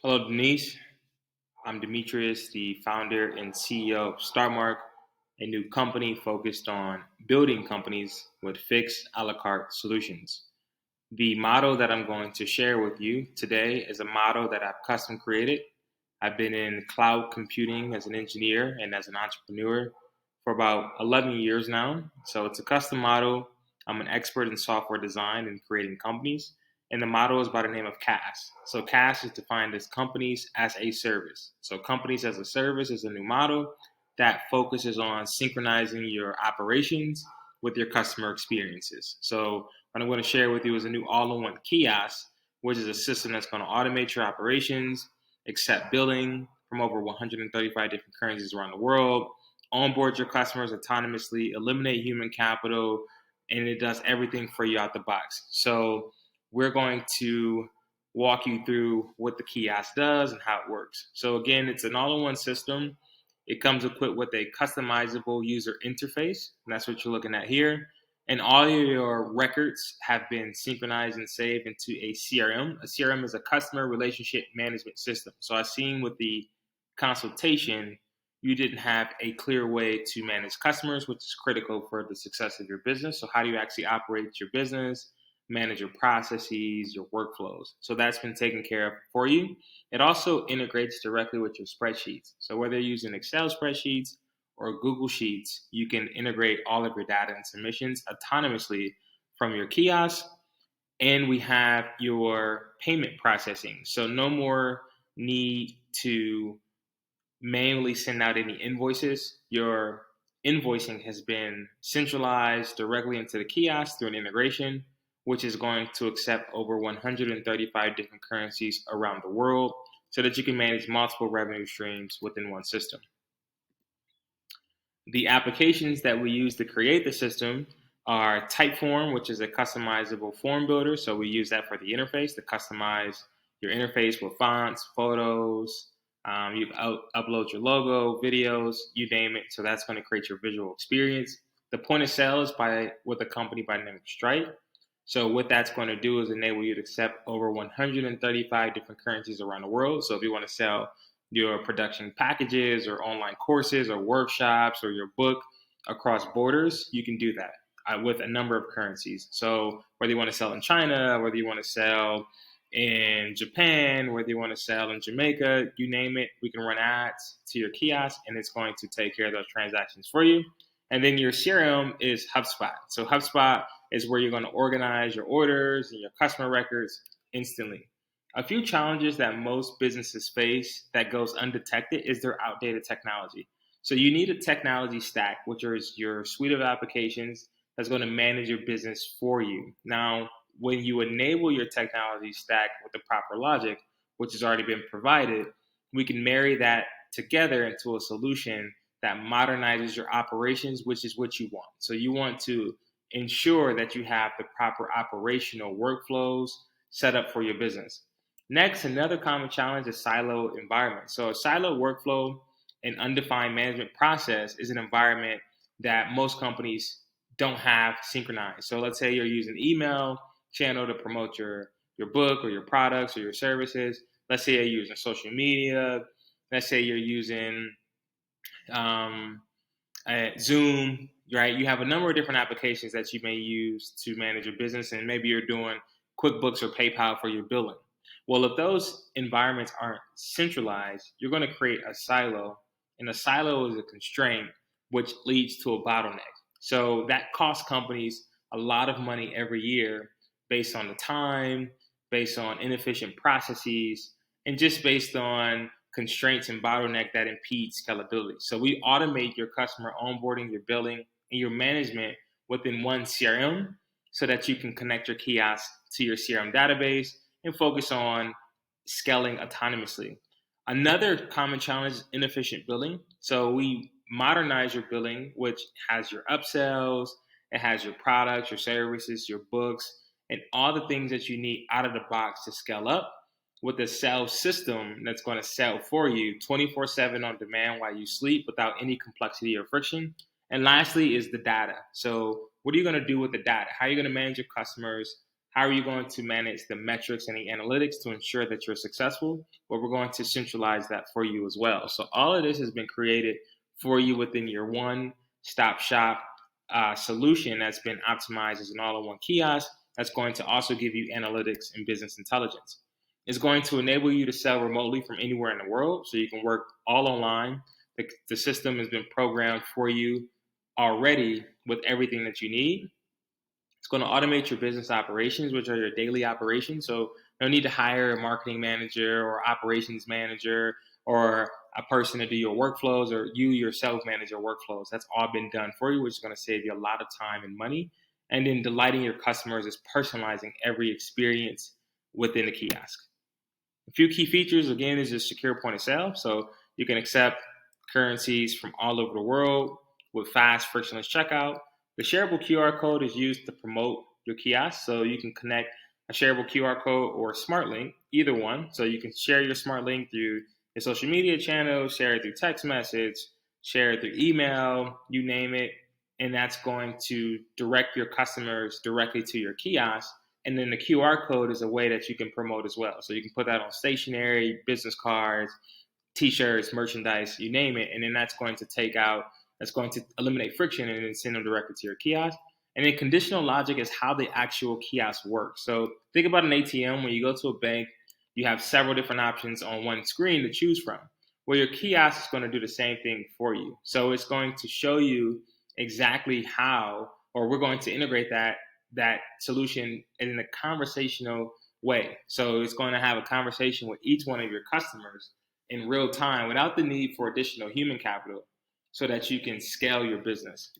Hello, Denise. I'm Demetrius, the founder and CEO of Starmark, a new company focused on building companies with fixed a la carte solutions. The model that I'm going to share with you today is a model that I've custom created. I've been in cloud computing as an engineer and as an entrepreneur for about 11 years now. So it's a custom model. I'm an expert in software design and creating companies. And the model is by the name of CAS. So CAS is defined as companies as a service. So companies as a service is a new model that focuses on synchronizing your operations with your customer experiences. So what I'm going to share with you is a new all-in-one kiosk, which is a system that's going to automate your operations, accept billing from over 135 different currencies around the world, onboard your customers autonomously, eliminate human capital, and it does everything for you out the box. So we're going to walk you through what the kiosk does and how it works. So again, it's an all-in-one system. It comes equipped with a customizable user interface, and that's what you're looking at here. And all of your records have been synchronized and saved into a CRM. A CRM is a customer relationship management system. So I've seen with the consultation, you didn't have a clear way to manage customers, which is critical for the success of your business. So how do you actually operate your business, manage your processes, your workflows? So that's been taken care of for you. It also integrates directly with your spreadsheets. So whether you're using Excel spreadsheets or Google Sheets, you can integrate all of your data and submissions autonomously from your kiosk. And we have your payment processing. So no more need to manually send out any invoices. Your invoicing has been centralized directly into the kiosk through an integration, which is going to accept over 135 different currencies around the world so that you can manage multiple revenue streams within one system. The applications that we use to create the system are Typeform, which is a customizable form builder. So we use that for the interface to customize your interface with fonts, photos. You upload your logo, videos, you name it. So that's going to create your visual experience. The point of sale is with a company by the name of Stripe. So what that's going to do is enable you to accept over 135 different currencies around the world. So if you want to sell your production packages or online courses or workshops or your book across borders, you can do that with a number of currencies. So whether you want to sell in China, whether you want to sell in Japan, whether you want to sell in Jamaica, you name it, we can run ads to your kiosk and it's going to take care of those transactions for you. And then your CRM is HubSpot. So HubSpot is where you're going to organize your orders and your customer records instantly. A few challenges that most businesses face that goes undetected is their outdated technology. So you need a technology stack, which is your suite of applications that's going to manage your business for you. Now, when you enable your technology stack with the proper logic, which has already been provided, we can marry that together into a solution that modernizes your operations, which is what you want. So you want to ensure that you have the proper operational workflows set up for your business. Next, another common challenge is silo environment. So a silo workflow and undefined management process is an environment that most companies don't have synchronized. So let's say you're using email channel to promote your book or your products or your services. Let's say you're using social media. Let's say you're using um, Zoom, right? You have a number of different applications that you may use to manage your business, and maybe you're doing QuickBooks or PayPal for your billing. Well, if those environments aren't centralized, you're going to create a silo, and a silo is a constraint, which leads to a bottleneck. So that costs companies a lot of money every year based on the time, based on inefficient processes, and just based on constraints and bottleneck that impede scalability. So we automate your customer onboarding, your billing, and your management within one CRM so that you can connect your kiosk to your CRM database and focus on scaling autonomously. Another common challenge is inefficient billing. So we modernize your billing, which has your upsells, it has your products, your services, your books, and all the things that you need out of the box to scale up with a sales system that's going to sell for you 24/7 on demand while you sleep without any complexity or friction. And lastly is the data. So what are you going to do with the data? How are you going to manage your customers? How are you going to manage the metrics and the analytics to ensure that you're successful? Well, we're going to centralize that for you as well. So all of this has been created for you within your one-stop shop solution that's been optimized as an all-in-one kiosk that's going to also give you analytics and business intelligence. It's going to enable you to sell remotely from anywhere in the world, so you can work all online. The system has been programmed for you already with everything that you need. It's going to automate your business operations, which are your daily operations. So no need to hire a marketing manager or operations manager or a person to do your workflows, or you yourself manage your workflows. That's all been done for you, which is going to save you a lot of time and money. And then delighting your customers is personalizing every experience within the kiosk. A few key features, again, is a secure point of sale. So you can accept currencies from all over the world with fast, frictionless checkout. The shareable QR code is used to promote your kiosk. So you can connect a shareable QR code or a smart link, either one. So you can share your smart link through your social media channels, share it through text message, share it through email, you name it. And that's going to direct your customers directly to your kiosk. And then the QR code is a way that you can promote as well. So you can put that on stationery, business cards, t-shirts, merchandise, you name it. And then that's going to eliminate friction and then send them directly to your kiosk. And then conditional logic is how the actual kiosk works. So think about an ATM. When you go to a bank, you have several different options on one screen to choose from. Well, your kiosk is going to do the same thing for you. So it's going to show you exactly how, or we're going to integrate that solution in a conversational way. So it's going to have a conversation with each one of your customers in real time without the need for additional human capital so that you can scale your business.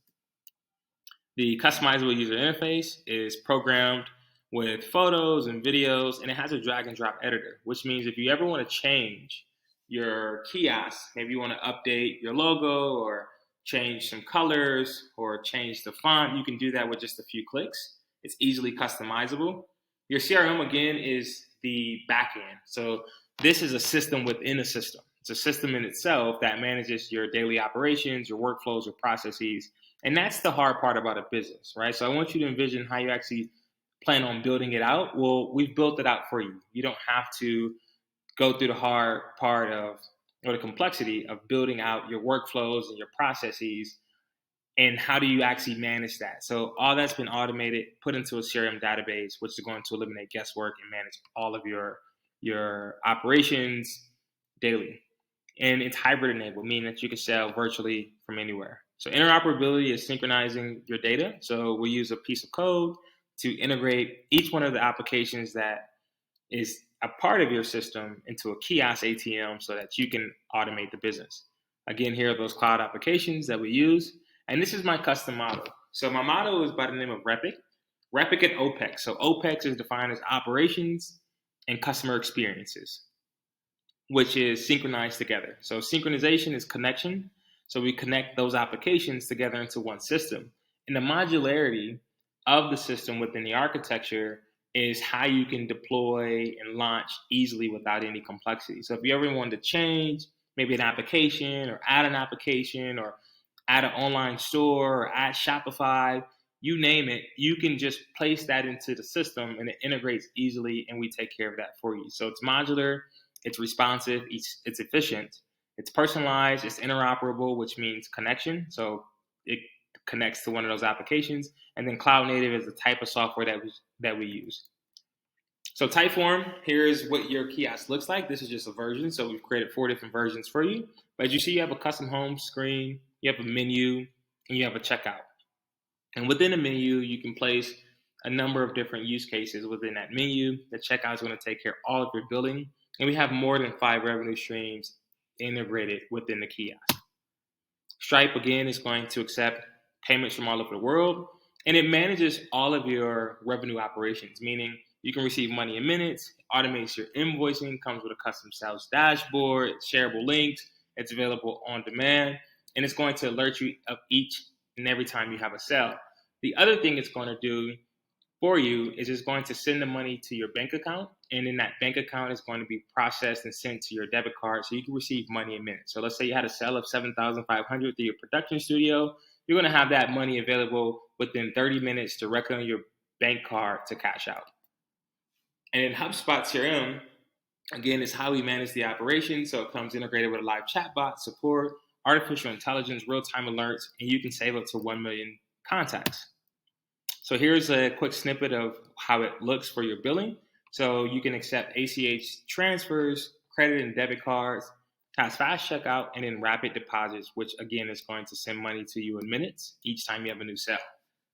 The customizable user interface is programmed with photos and videos, and it has a drag and drop editor, which means if you ever want to change your kiosk, maybe you want to update your logo or change some colors or change the font, you can do that with just a few clicks. It's easily customizable. Your CRM, again, is the backend. So this is a system within a system. It's a system in itself that manages your daily operations, your workflows, your processes. And that's the hard part about a business, right? So I want you to envision how you actually plan on building it out. Well, we've built it out for you. You don't have to go through the hard part of, or the complexity of building out your workflows and your processes. And how do you actually manage that? So all that's been automated, put into a CRM database, which is going to eliminate guesswork and manage all of your operations daily. And it's hybrid enabled, meaning that you can sell virtually from anywhere. So interoperability is synchronizing your data. So we use a piece of code to integrate each one of the applications that is a part of your system into a kiosk ATM so that you can automate the business. Again, here are those cloud applications that we use. And this is my custom model. So my model is by the name of REPIC. REPIC and OPEX. So OPEX is defined as operations and customer experiences, which is synchronized together. So synchronization is connection. So we connect those applications together into one system. And the modularity of the system within the architecture is how you can deploy and launch easily without any complexity. So if you ever wanted to change maybe an application or add an application or add an online store or add Shopify, you name it, you can just place that into the system and it integrates easily and we take care of that for you. So it's modular, it's responsive, it's efficient, it's personalized, it's interoperable, which means connection. So it connects to one of those applications. And then cloud native is the type of software that we use. So Typeform, here's what your kiosk looks like. This is just a version. So we've created 4 different versions for you. But as you see, you have a custom home screen, you have a menu, and you have a checkout. And within the menu, you can place a number of different use cases within that menu. The checkout is going to take care of all of your billing. And we have more than 5 revenue streams integrated within the kiosk. Stripe, again, is going to accept payments from all over the world. And it manages all of your revenue operations, meaning you can receive money in minutes, automates your invoicing, comes with a custom sales dashboard, shareable links, it's available on demand, and it's going to alert you of each and every time you have a sale. The other thing it's going to do for you is it's going to send the money to your bank account, and then that bank account is going to be processed and sent to your debit card so you can receive money in minutes. So let's say you had a sale of $7,500 through your production studio. You're going to have that money available within 30 minutes directly on your bank card to cash out. And then HubSpot CRM, again, is how we manage the operation. So it comes integrated with a live chatbot, support, artificial intelligence, real-time alerts, and you can save up to 1 million contacts. So here's a quick snippet of how it looks for your billing. So you can accept ACH transfers, credit and debit cards, has fast checkout, and then rapid deposits, which again is going to send money to you in minutes each time you have a new sale.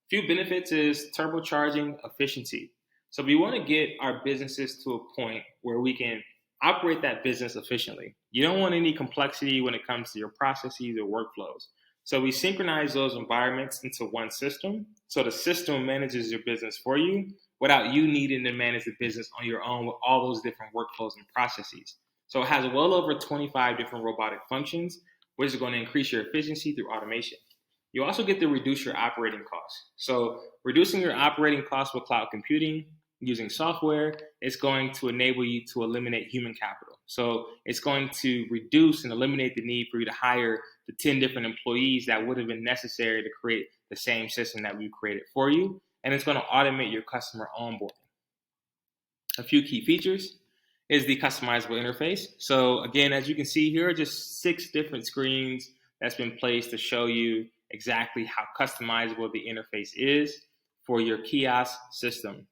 Few benefits is turbocharging efficiency. So we want to get our businesses to a point where we can operate that business efficiently. You don't want any complexity when it comes to your processes or workflows. So we synchronize those environments into one system. So the system manages your business for you without you needing to manage the business on your own with all those different workflows and processes. So it has well over 25 different robotic functions, which is going to increase your efficiency through automation. You also get to reduce your operating costs. So reducing your operating costs with cloud computing using software is going to enable you to eliminate human capital. So it's going to reduce and eliminate the need for you to hire the 10 different employees that would have been necessary to create the same system that we created for you. And it's going to automate your customer onboarding. A few key features is the customizable interface. So again, as you can see here, just 6 different screens that's been placed to show you exactly how customizable the interface is for your kiosk system.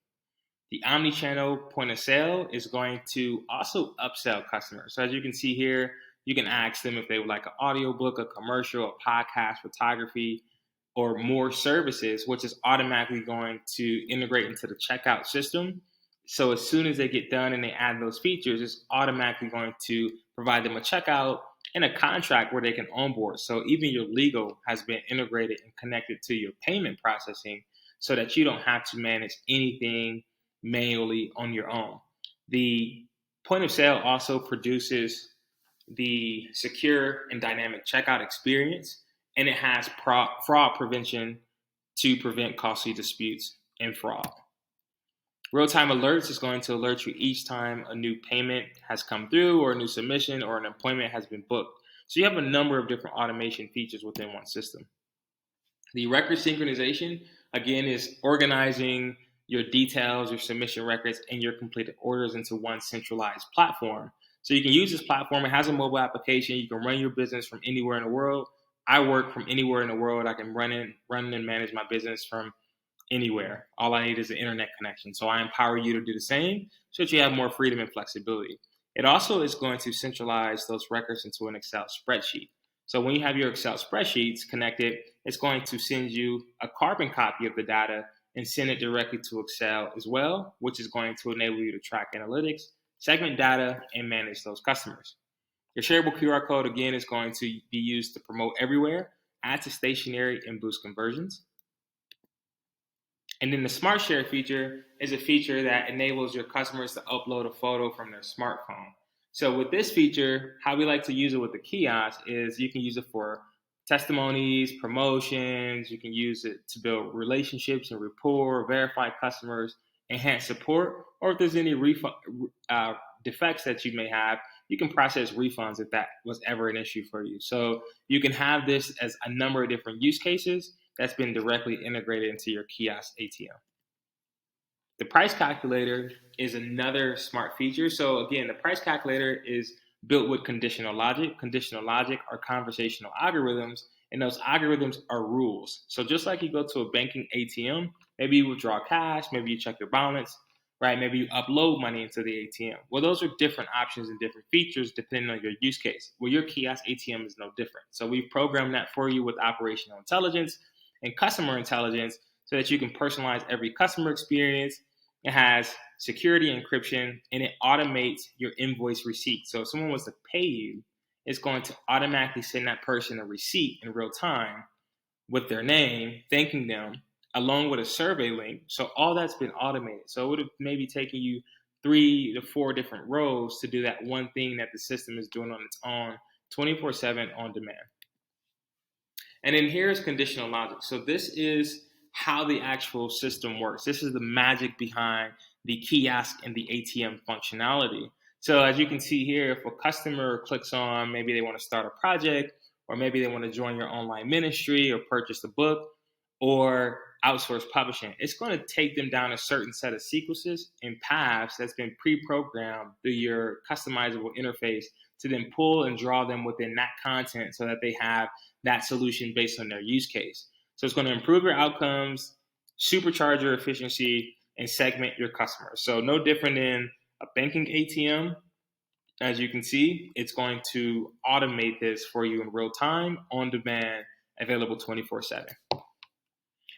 The omni-channel point of sale is going to also upsell customers. So as you can see here, you can ask them if they would like an audiobook, a commercial, a podcast, photography, or more services, which is automatically going to integrate into the checkout system. So as soon as they get done and they add those features, it's automatically going to provide them a checkout and a contract where they can onboard. So even your legal has been integrated and connected to your payment processing so that you don't have to manage anything manually on your own. The point of sale also produces the secure and dynamic checkout experience, and it has fraud prevention to prevent costly disputes and fraud. Real-time alerts is going to alert you each time a new payment has come through or a new submission or an appointment has been booked. So you have a number of different automation features within one system. The record synchronization, again, is organizing your details, your submission records, and your completed orders into one centralized platform. So you can use this platform. It has a mobile application. You can run your business from anywhere in the world. I work from anywhere in the world. I can run and manage my business from anywhere. All I need is an internet connection. So I empower you to do the same so that you have more freedom and flexibility. It also is going to centralize those records into an Excel spreadsheet. So when you have your Excel spreadsheets connected, it's going to send you a carbon copy of the data and send it directly to Excel as well, which is going to enable you to track analytics, segment data, and manage those customers. Your shareable QR code, again, is going to be used to promote everywhere, add to stationery, and boost conversions. And then the Smart Share feature is a feature that enables your customers to upload a photo from their smartphone. So with this feature, how we like to use it with the kiosk is you can use it for testimonies, promotions, you can use it to build relationships and rapport, verify customers, enhance support, or if there's any defects that you may have, you can process refunds if that was ever an issue for you. So you can have this as a number of different use cases that's been directly integrated into your kiosk ATM. The price calculator is another smart feature. So again, the price calculator is built with conditional logic. Conditional logic are conversational algorithms, and those algorithms are rules. So just like you go to a banking ATM, maybe you withdraw cash, maybe you check your balance, right? Maybe you upload money into the ATM. Well, those are different options and different features depending on your use case. Well, your kiosk ATM is no different. So we've programmed that for you with operational intelligence and customer intelligence so that you can personalize every customer experience. It has security encryption, and it automates your invoice receipt. So if someone was to pay you, it's going to automatically send that person a receipt in real time with their name, thanking them, along with a survey link. So all that's been automated. So it would have maybe taken you 3 to 4 different rows to do that one thing that the system is doing on its own, 24/7 on demand. And then here's conditional logic. So this is how the actual system works. This is the magic behind the kiosk and the ATM functionality. So as you can see here, if a customer clicks on, maybe they want to start a project, or maybe they want to join your online ministry or purchase a book, or outsource publishing, it's going to take them down a certain set of sequences and paths that's been pre-programmed through your customizable interface to then pull and draw them within that content so that they have that solution based on their use case. So it's going to improve your outcomes, supercharge your efficiency, and segment your customers. So no different than a banking ATM. As you can see, it's going to automate this for you in real time, on demand, available 24/7.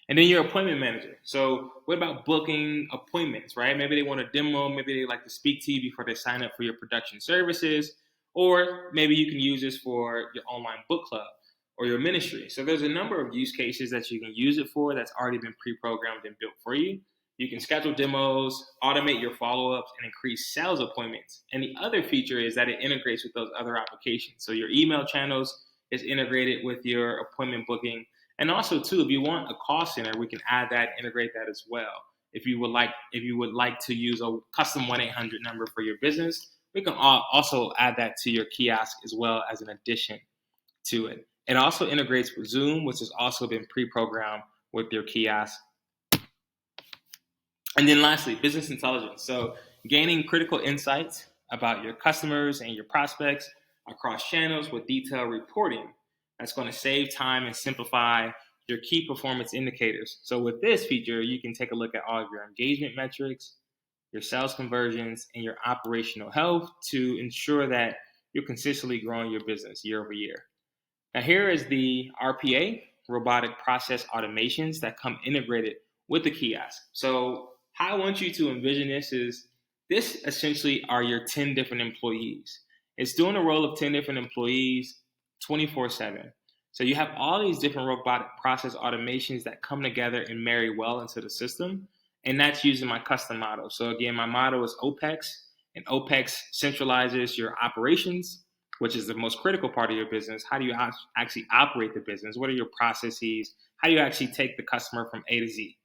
And then your appointment manager. So what about booking appointments, right? Maybe they want a demo, maybe they like to speak to you before they sign up for your production services, or maybe you can use this for your online book club or your ministry. So there's a number of use cases that you can use it for that's already been pre-programmed and built for you. You can schedule demos, automate your follow-ups, and increase sales appointments. And the other feature is that it integrates with those other applications. So your email channels is integrated with your appointment booking. And also, too, if you want a call center, we can add that, integrate that as well. If you would like to use a custom 1-800 number for your business, we can also add that to your kiosk as well as an addition to it. It also integrates with Zoom, which has also been pre-programmed with your kiosk. And then lastly, business intelligence. So gaining critical insights about your customers and your prospects across channels with detailed reporting. That's going to save time and simplify your key performance indicators. So with this feature, you can take a look at all of your engagement metrics, your sales conversions, and your operational health to ensure that you're consistently growing your business year over year. Now here is the RPA, robotic process automations, that come integrated with the kiosk. So how I want you to envision this is, this essentially are your 10 different employees. It's doing the role of 10 different employees 24/7. So you have all these different robotic process automations that come together and marry well into the system. And that's using my custom model. So again, my model is OPEX, and OPEX centralizes your operations, which is the most critical part of your business. How do you actually operate the business? What are your processes? How do you actually take the customer from A to Z,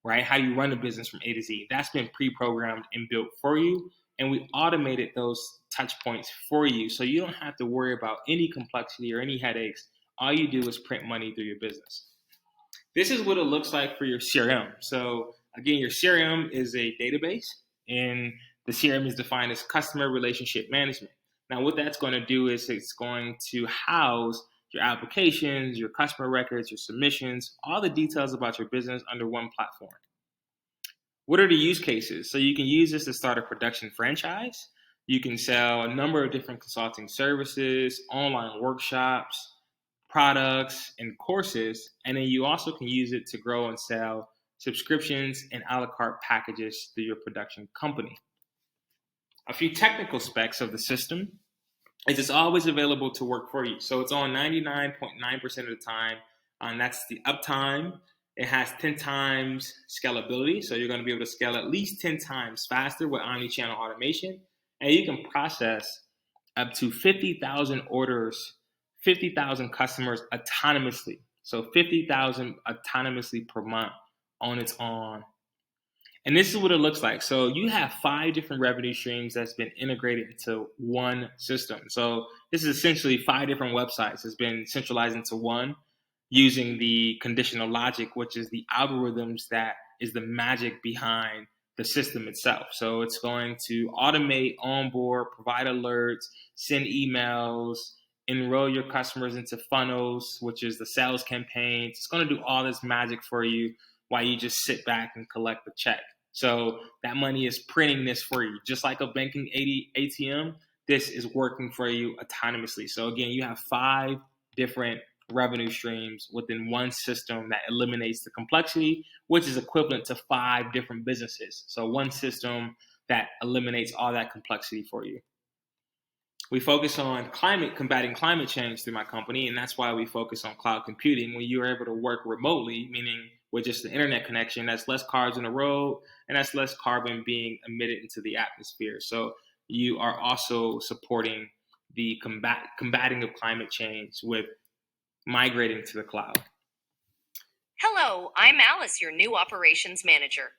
right? How do you run the business from A to Z? That's been pre-programmed and built for you. And we automated those touch points for you. So you don't have to worry about any complexity or any headaches. All you do is print money through your business. This is what it looks like for your CRM. So again, your CRM is a database, and the CRM is defined as customer relationship management. Now, what that's going to do is it's going to house your applications, your customer records, your submissions, all the details about your business under one platform. What are the use cases? So you can use this to start a production franchise. You can sell a number of different consulting services, online workshops, products, and courses. And then you also can use it to grow and sell subscriptions and a la carte packages through your production company. A few technical specs of the system is it's always available to work for you. So it's on 99.9% of the time, and that's the uptime. It has 10 times scalability, so you're going to be able to scale at least 10 times faster with omni-channel automation. And you can process up to 50,000 orders, 50,000 customers autonomously. So 50,000 autonomously per month on its own. And this is what it looks like. So you have 5 different revenue streams that's been integrated into one system. So this is essentially 5 different websites that's been centralized into one using the conditional logic, which is the algorithms that is the magic behind the system itself. So it's going to automate, onboard, provide alerts, send emails, enroll your customers into funnels, which is the sales campaigns. It's going to do all this magic for you while you just sit back and collect the check. So that money is printing this for you. Just like a banking ATM, this is working for you autonomously. So again, you have 5 different revenue streams within one system that eliminates the complexity, which is equivalent to 5 different businesses. So one system that eliminates all that complexity for you. We focus on combating climate change through my company, and that's why we focus on cloud computing. When you're able to work remotely, meaning with just the internet connection, that's less cars on the road, and that's less carbon being emitted into the atmosphere. So you are also supporting the combating of climate change with migrating to the cloud. Hello, I'm Alice, your new operations manager.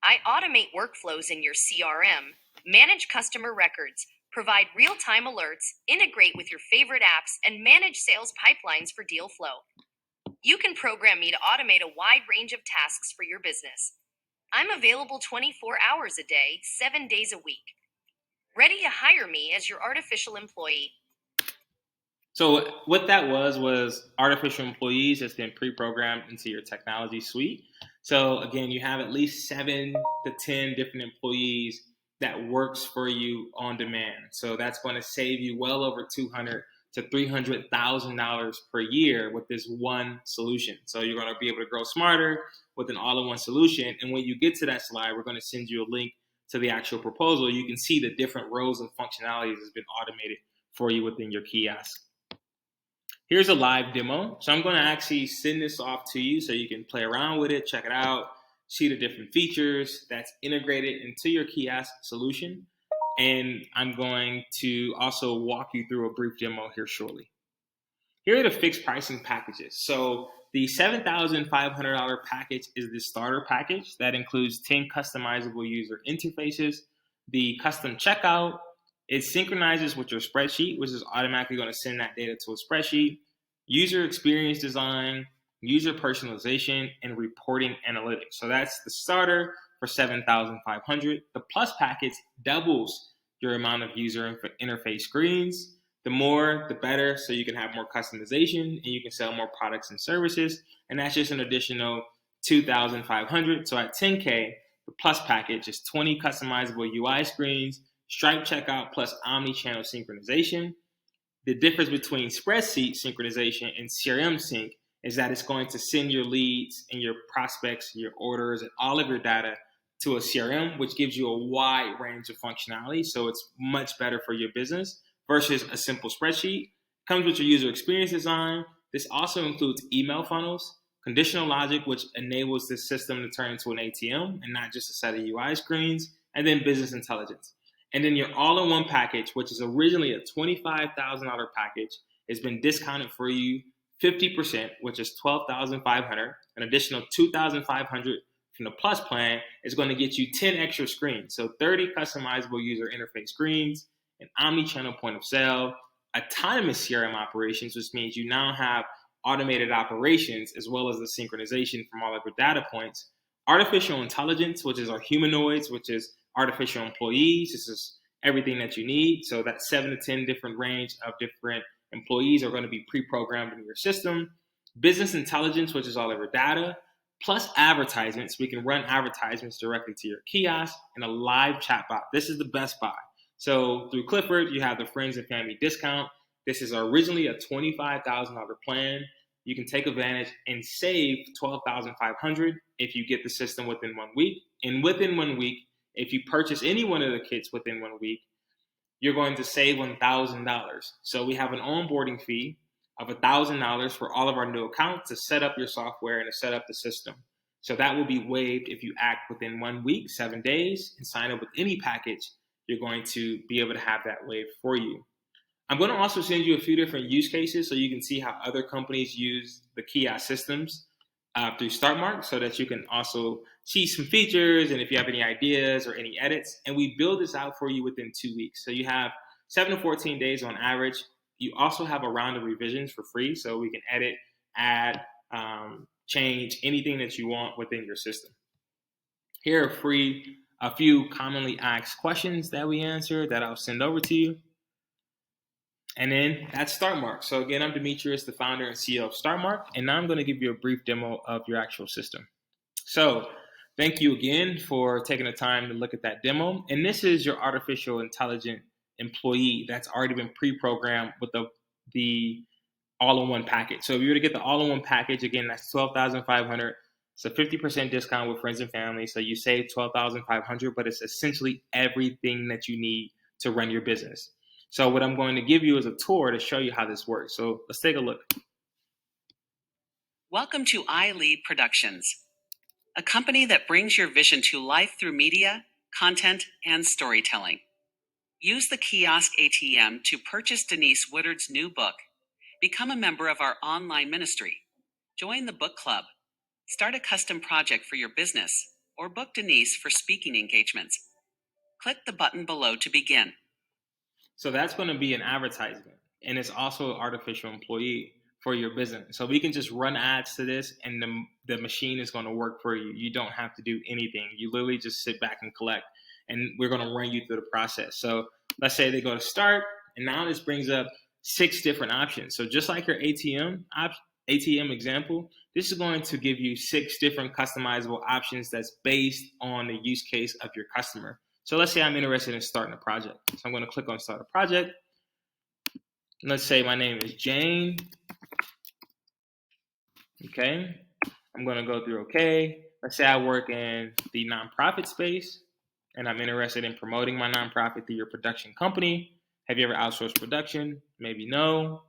I automate workflows in your CRM, manage customer records, provide real-time alerts, integrate with your favorite apps, and manage sales pipelines for deal flow. You can program me to automate a wide range of tasks for your business. I'm available 24 hours a day, 7 days a week. Ready to hire me as your artificial employee. So what that was artificial employees that's been pre-programmed into your technology suite. So again, you have at least 7 to 10 different employees that works for you on demand. So that's going to save you well over $200 to $300,000 per year with this one solution. So you're going to be able to grow smarter with an all-in-one solution. And when you get to that slide, we're going to send you a link to the actual proposal. You can see the different roles and functionalities that's been automated for you within your kiosk. Here's a live demo. So I'm going to actually send this off to you so you can play around with it, check it out, see the different features that's integrated into your kiosk solution. And I'm going to also walk you through a brief demo here shortly. Here are the fixed pricing packages. So the $7,500 package is the starter package that includes 10 customizable user interfaces, the custom checkout. It synchronizes with your spreadsheet, which is automatically going to send that data to a spreadsheet, user experience design, user personalization, and reporting analytics. So that's the starter for $7,500. The plus package doubles your amount of user interface screens. The more, the better, so you can have more customization and you can sell more products and services. And that's just an additional $2,500. So at $10K, the plus package is 20 customizable UI screens, Stripe checkout plus omni-channel synchronization. The difference between spreadsheet synchronization and CRM sync is that it's going to send your leads and your prospects, your orders, and all of your data to a CRM, which gives you a wide range of functionality. So it's much better for your business versus a simple spreadsheet. Comes with your user experience design. This also includes email funnels, conditional logic, which enables this system to turn into an ATM and not just a set of UI screens, and then business intelligence. And then your all-in-one package, which is originally a $25,000 package, has been discounted for you 50%, which is $12,500. An additional $2,500 from the plus plan is going to get you 10 extra screens. So 30 customizable user interface screens, an omni-channel point of sale, autonomous CRM operations, which means you now have automated operations as well as the synchronization from all of your data points, artificial intelligence, which is our humanoids, which is artificial employees. This is everything that you need. So that 7 to 10 different range of different employees are going to be pre-programmed in your system. Business intelligence, which is all of your data, plus advertisements. We can run advertisements directly to your kiosk and a live chatbot. This is the best buy. So through Clifford, you have the friends and family discount. This is originally a $25,000 plan. You can take advantage and save $12,500 if you get the system within 1 week. And within 1 week, if you purchase any one of the kits within 1 week, you're going to save $1,000. So we have an onboarding fee of $1,000 for all of our new accounts to set up your software and to set up the system. So that will be waived if you act within 1 week, 7 days, and sign up with any package. You're going to be able to have that waived for you. I'm going to also send you a few different use cases so you can see how other companies use the kiosk systems through StartMark so that you can also see some features and if you have any ideas or any edits. And we build this out for you within 2 weeks. So you have 7 to 14 days on average. You also have a round of revisions for free, so we can edit, add, change anything that you want within your system. Here are a few commonly asked questions that we answer that I'll send over to you. And then that's StartMark. So again, I'm Demetrius, the founder and CEO of StartMark, and now I'm going to give you a brief demo of your actual system. So thank you again for taking the time to look at that demo. And this is your artificial intelligent employee that's already been pre-programmed with the all-in-one package. So if you were to get the all-in-one package, again, that's $12,500. It's a 50% discount with friends and family. So you save $12,500, but it's essentially everything that you need to run your business. So what I'm going to give you is a tour to show you how this works. So let's take a look. Welcome to iLead Productions, a company that brings your vision to life through media, content, and storytelling. Use the Kiosk ATM to purchase Denise Woodard's new book. Become a member of our online ministry. Join the book club. Start a custom project for your business, or book Denise for speaking engagements. Click the button below to begin. So that's going to be an advertisement, and it's also an artificial employee. for your business. So we can just run ads to this, and the machine is going to work for you. You don't have to do anything. You literally just sit back and collect, and we're going to run you through the process. So let's say they go to start, and now this brings up 6 different options. So just like your ATM example, this is going to give you 6 different customizable options that's based on the use case of your customer. So let's say I'm interested in starting a project. So I'm going to click on start a project. Let's say my name is Jane. Okay. I'm going to go through, okay. Let's say I work in the nonprofit space and I'm interested in promoting my nonprofit through your production company. Have you ever outsourced production? Maybe no.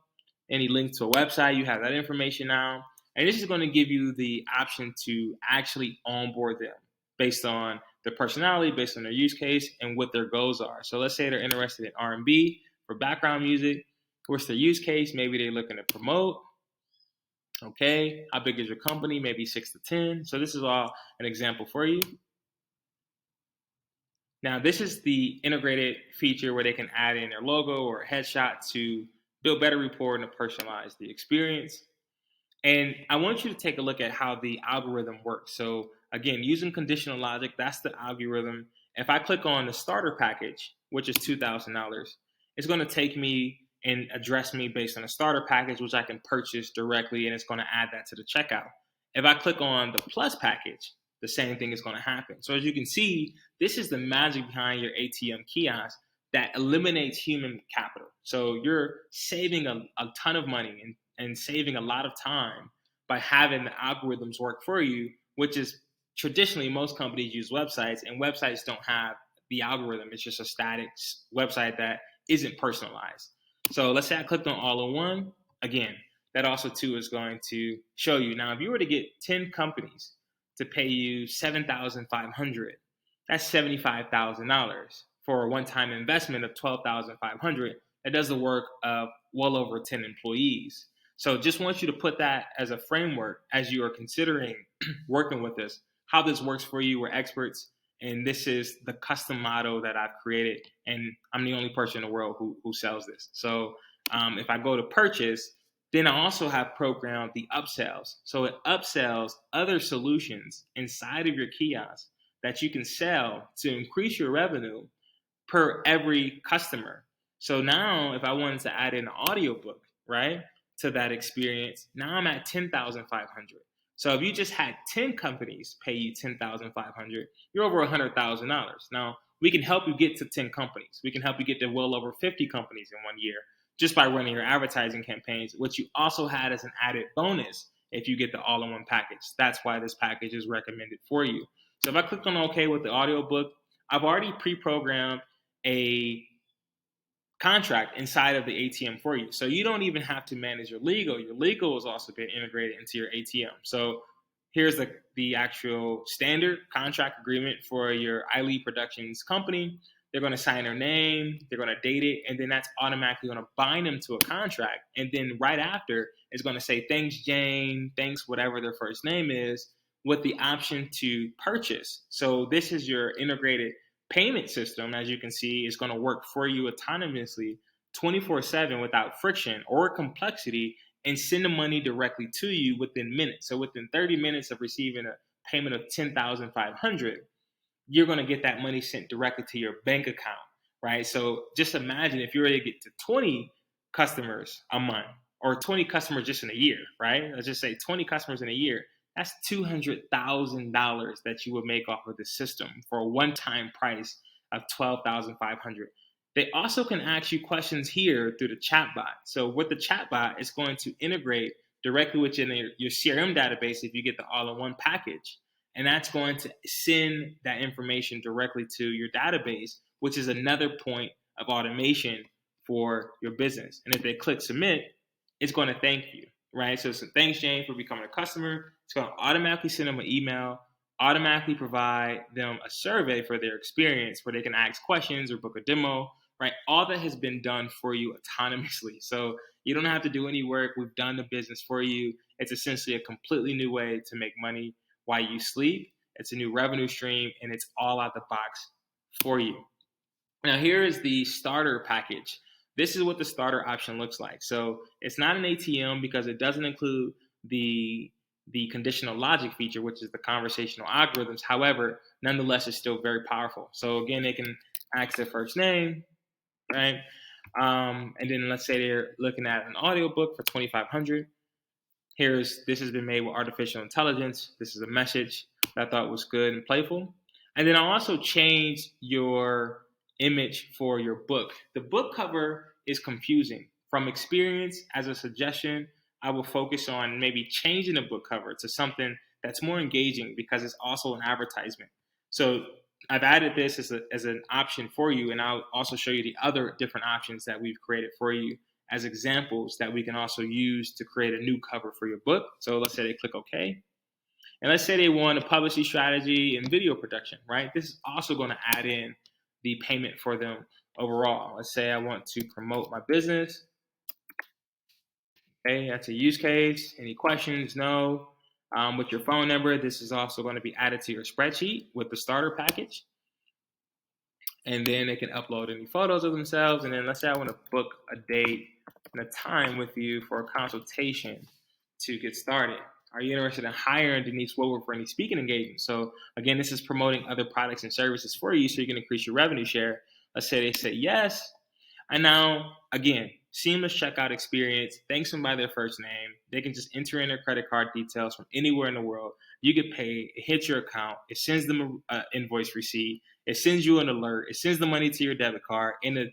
Any link to a website, you have that information now. And this is going to give you the option to actually onboard them based on their personality, based on their use case, and what their goals are. So let's say they're interested in R&B for background music. What's their use case? Maybe they're looking to promote. Okay, how big is your company? Maybe 6 to 10. So this is all an example for you. Now, this is the integrated feature where they can add in their logo or a headshot to build better rapport and to personalize the experience. And I want you to take a look at how the algorithm works. So again, using conditional logic, that's the algorithm. If I click on the starter package, which is $2,000, it's going to take me and address me based on a starter package, which I can purchase directly, and it's going to add that to the checkout. If I click on the plus package, the same thing is going to happen. So as you can see, this is the magic behind your ATM kiosk that eliminates human capital. So you're saving a ton of money and saving a lot of time by having the algorithms work for you, which is traditionally most companies use websites, and websites don't have the algorithm. It's just a static website that isn't personalized. So let's say I clicked on all-in-one. Again, that also too is going to show you. Now, if you were to get 10 companies to pay you $7,500, that's $75,000 for a one-time investment of $12,500. That does the work of well over 10 employees. So just want you to put that as a framework as you are considering working with us. How this works for you, we're experts, and this is the custom model that I've created, and I'm the only person in the world who sells this. So if I go to purchase, then I also have programmed the upsells. So it upsells other solutions inside of your kiosk that you can sell to increase your revenue per every customer. So now if I wanted to add in an audiobook, right, to that experience, now I'm at 10,500. So if you just had 10 companies pay you 10,500, you're over $100,000. Now, we can help you get to 10 companies. We can help you get to well over 50 companies in 1 year just by running your advertising campaigns, which you also had as an added bonus if you get the all-in-one package. That's why this package is recommended for you. So if I click on OK with the audiobook, I've already pre-programmed a contract inside of the ATM for you. So you don't even have to manage your legal. Your legal has also been integrated into your ATM. So here's the actual standard contract agreement for your iLead Productions company. They're going to sign their name, they're going to date it, and then that's automatically going to bind them to a contract. And then right after, it's going to say, thanks, Jane, thanks, whatever their first name is, with the option to purchase. So this is your integrated payment system, as you can see, is going to work for you autonomously 24/7 without friction or complexity, and send the money directly to you within minutes. So within 30 minutes of receiving a payment of 10,500, you're going to get that money sent directly to your bank account, right? So just imagine if you're able to get to 20 customers a month or 20 customers just in a year, right? Let's just say 20 customers in a year. That's $200,000 that you would make off of the system for a one-time price of $12,500. They also can ask you questions here through the chatbot. So with the chatbot, it's going to integrate directly within your CRM database if you get the all-in-one package. And that's going to send that information directly to your database, which is another point of automation for your business. And if they click submit, it's going to thank you, right? So thanks, Jane, for becoming a customer. It's going to automatically send them an email, automatically provide them a survey for their experience where they can ask questions or book a demo, right? All that has been done for you autonomously. So you don't have to do any work. We've done the business for you. It's essentially a completely new way to make money while you sleep. It's a new revenue stream, and it's all out the box for you. Now, here is the starter package. This is what the starter option looks like. So it's not an ATM because it doesn't include the conditional logic feature, which is the conversational algorithms. However, nonetheless, it's still very powerful. So again, they can ask their first name, right? And then let's say they're looking at an audiobook for 2,500. This has been made with artificial intelligence. This is a message that I thought was good and playful. And then I'll also change your image for your book. The book cover is confusing. From experience, as a suggestion, I will focus on maybe changing the book cover to something that's more engaging because it's also an advertisement. So I've added this as an option for you, and I'll also show you the other different options that we've created for you as examples that we can also use to create a new cover for your book. So let's say they click OK. And let's say they want a publishing strategy and video production, right? This is also going to add in the payment for them overall. Let's say I want to promote my business. Okay, that's a use case. Any questions? No. With your phone number, this is also going to be added to your spreadsheet with the starter package. And then they can upload any photos of themselves. And then let's say I want to book a date and a time with you for a consultation to get started. Are you interested in hiring Denise Woodward for any speaking engagements? So again, this is promoting other products and services for you so you can increase your revenue share. Let's say they say yes. And now, again, seamless checkout experience. Thanks them by their first name. They can just enter in their credit card details from anywhere in the world. You get paid. It hits your account. It sends them an invoice receipt. It sends you an alert. It sends the money to your debit card, and the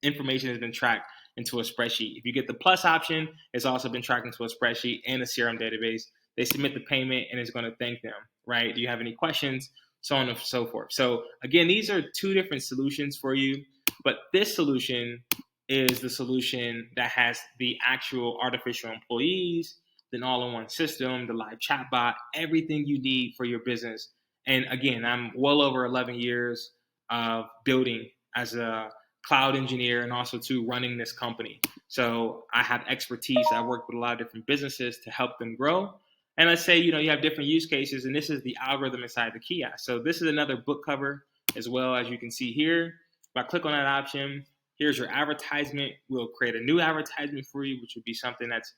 information has been tracked into a spreadsheet. If you get the plus option, it's also been tracked into a spreadsheet and a CRM database. They submit the payment, and it's going to thank them, right? Do you have any questions? So on and so forth. So again, these are two different solutions for you, but this solution is the solution that has the actual artificial employees, then all-in-one system, the live chatbot, everything you need for your business. And again, I'm well over 11 years of building as a cloud engineer and also to running this company. So I have expertise. I work with a lot of different businesses to help them grow. And let's say, you have different use cases, and this is the algorithm inside the kiosk. So this is another book cover as well, as you can see here. If I click on that option, here's your advertisement. We'll create a new advertisement for you, which would be something that's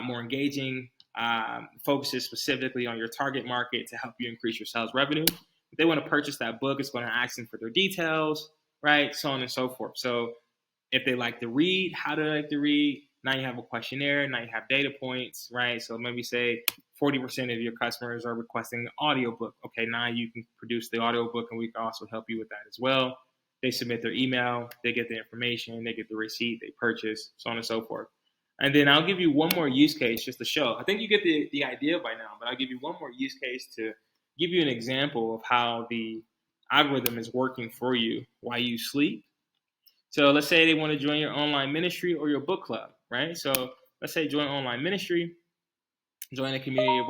more engaging, focuses specifically on your target market to help you increase your sales revenue. If they want to purchase that book, it's going to ask them for their details, right? So on and so forth. So if they like to read, how do they like to read? Now you have a questionnaire. Now you have data points, right? So maybe say 40% of your customers are requesting an audiobook. Okay, now you can produce the audiobook, and we can also help you with that as well. They submit their email, they get the information, they get the receipt, they purchase, so on and so forth. And then I'll give you one more use case just to show. I think you get the idea by now, but I'll give you one more use case to give you an example of how the algorithm is working for you while you sleep. So let's say they want to join your online ministry or your book club, right? So let's say join online ministry, join a community of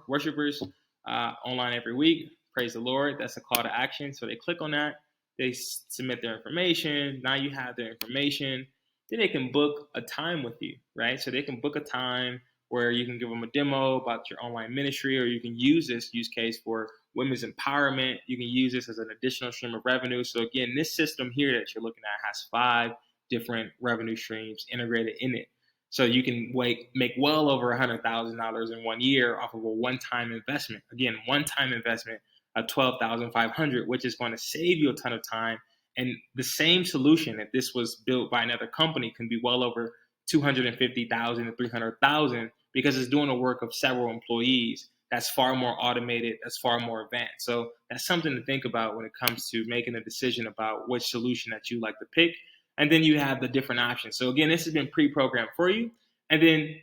worshipers online every week. Praise the Lord. That's a call to action. So they click on that. They submit their information. Now you have their information. Then they can book a time with you, right? So they can book a time where you can give them a demo about your online ministry, or you can use this use case for women's empowerment. You can use this as an additional stream of revenue. So again, this system here that you're looking at has 5 different revenue streams integrated in it. So you can make well over $100,000 in 1 year off of a one-time investment. Again, one-time investment of $12,500, which is going to save you a ton of time. And the same solution, if this was built by another company, can be well over $250,000 to $300,000 because it's doing the work of several employees. That's far more automated. That's far more advanced. So that's something to think about when it comes to making a decision about which solution that you like to pick. And then you have the different options. So again, this has been pre-programmed for you. And then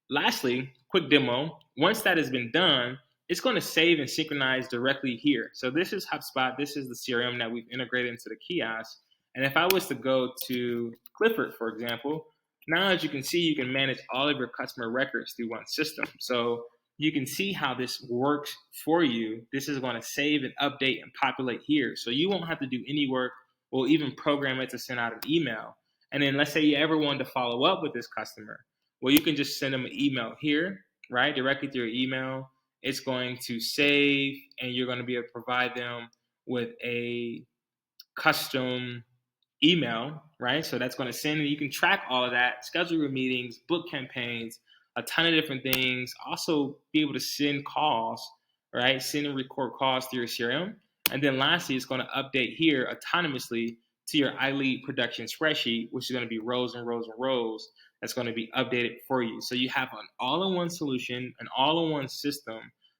lastly, quick demo. Once that has been done, it's going to save and synchronize directly here. So this is HubSpot. This is the CRM that we've integrated into the kiosk. And if I was to go to Clifford, for example, now as you can see, you can manage all of your customer records through one system. So you can see how this works for you. This is going to save and update and populate here. So you won't have to do any work. We'll even program it to send out an email. And then let's say you ever wanted to follow up with this customer. Well, you can just send them an email here, right? Directly through your email. It's going to save, and you're going to be able to provide them with a custom email, right? So that's going to send, and you can track all of that, schedule your meetings, book campaigns, a ton of different things. Also, be able to send calls, right? Send and record calls through your CRM. And then lastly, it's going to update here autonomously to your iLead production spreadsheet, which is going to be rows and rows and rows that's going to be updated for you. So you have an all-in-one solution, an all-in-one system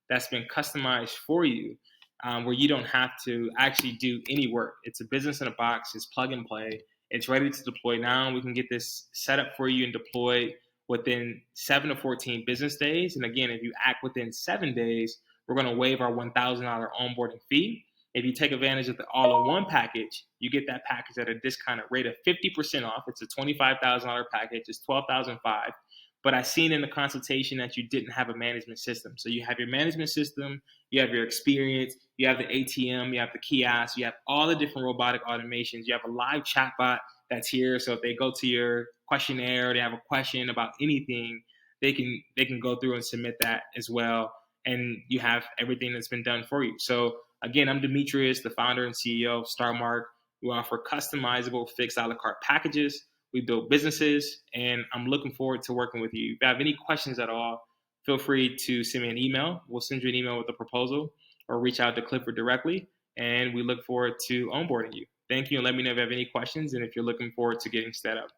that's been customized for you, where you don't have to actually do any work. It's a business in a box. It's plug and play. It's ready to deploy now. We can get this set up for you and deployed within 7 to 14 business days. And again, if you act within 7 days, we're going to waive our $1,000 onboarding fee. If you take advantage of the all-in-one package, you get that package at a discounted rate of 50% off. It's a $25,000 package. It's $12,500. But I seen in the consultation that you didn't have a management system. So you have your management system, you have your experience, you have the ATM, you have the kiosk, you have all the different robotic automations, you have a live chatbot that's here. So if they go to your questionnaire or they have a question about anything, they can go through and submit that as well. And you have everything that's been done for you. So again, I'm Demetrius, the founder and CEO of StarMark. We offer customizable fixed a la carte packages. We build businesses, and I'm looking forward to working with you. If you have any questions at all, feel free to send me an email. We'll send you an email with a proposal, or reach out to Clifford directly, and we look forward to onboarding you. Thank you, and let me know if you have any questions and if you're looking forward to getting set up.